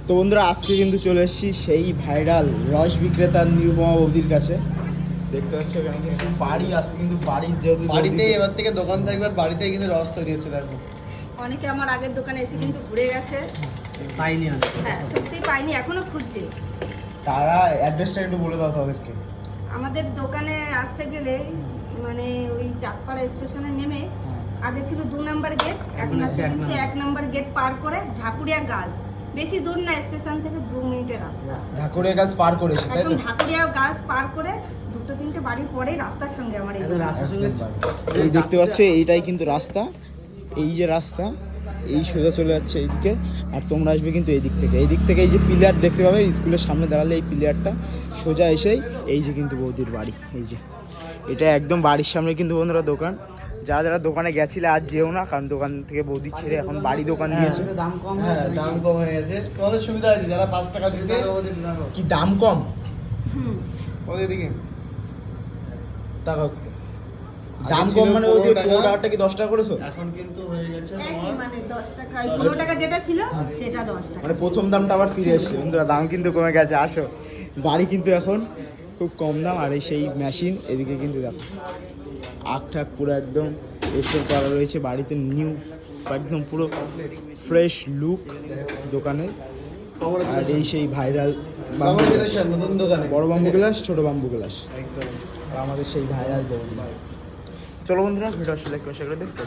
তো বন্ধুরা আজকে কিন্তু চলে এসেছি সেই ভাইরাল রস বিক্রেতার নিরুপমা বৌদির কাছে। দেখতে পাচ্ছি এখানে কিন্তু বাড়ি আসছে, কিন্তু বাড়ির যেহেতু বাড়িতেই এবার থেকে দোকান থাকবে, আর বাড়িতেই কিন্তু রস তৈরি হচ্ছে। দেখো অনেকে আমার আগের দোকানে এসে কিন্তু ঘুরে গেছে, পাইনি আমি। হ্যাঁ সত্যি পাইনি, এখনো খুঁজছে। তারা অ্যাড্রেসটা একটু বলে দাও তাদেরকে। আমাদের দোকানে আসতে গেলে মানে ওই চাঁদপাড়া স্টেশনে নেমে আগে ছিল 2 নম্বর গেট, এখন আছে কিন্তু 1 নম্বর গেট পার করে ঢাকুরিয়া গার্লস। বেশি দূর না, স্টেশন থেকে 2 মিনিটের রাস্তা। ঢাকুরিয়া গাছ পার করেছে তাই একদম তো? ঢাকুরিয়া গার্লস পার করে 2-3টে বাড়ি পরেই রাস্তার সঙ্গে আমার এই একদম দোকান। রাস্তার সঙ্গে এই দেখতে পাচ্ছ, এইটাই কিন্তু রাস্তা। এই যে রাস্তা, এই সোজা চলে যাচ্ছে এইদিকে, আর তোমরা আসবে কিন্তু এই দিক থেকে। এই দিক থেকে এই যে পিলার দেখতে পাবে, স্কুলের সামনে দাঁড়ালে এই পিলারটা সোজা এসেই এই যে কিন্তু বৌদির বাড়ি। এই যে এটা একদম বাড়ির সামনে কিন্তু বন্ধুরা দোকান। যারা যারা দোকানে গেছিলে আর যেও না, কারণ দোকান থেকে বৌদি ছেড়ে এখন বাড়ি দোকান দিয়েছে। দাম কম, হ্যাঁ, দাম কম হয়ে গেছে। তোমাদের সুবিধা আছে, যারা 5 টাকা দিতে কি দাম কম? হুম। ওদের দিকে টাকা আগে দাম ছিল কম মানে 15 ওদের টাকা। 15 টাকাটা কি 10 টাকা করেছো? এখন কিন্তু হয়ে গেছে একই তোমার মানে 10 টাকা, 15 টাকা যেটা ছিল সেটা 10 টাকা। মানে প্রথম দামটা আবার ফিরে এসছে বন্ধুরা, দাম কিন্তু কমে গেছে। আসো, বাড়ি কিন্তু এখন খুব কম দাম। আর এই সেই মেশিন এদিকে কিন্তু দেখো আখ ঠাক পুরো একদম এসে করা রয়েছে বাড়িতে, নিউ একদম পুরো ফ্রেশ লুক দোকানে। আর এই সেই ভাইরাল বাম্বু গ্লাস, নতুন দোকানে বড় বাম্বু গ্লাস, ছোট বাম্বু গ্লাস, একদম। আর আমাদের সেই ভাইরাল দোকান। চলো বন্ধুরা, ভিডিও আসলে দেখতে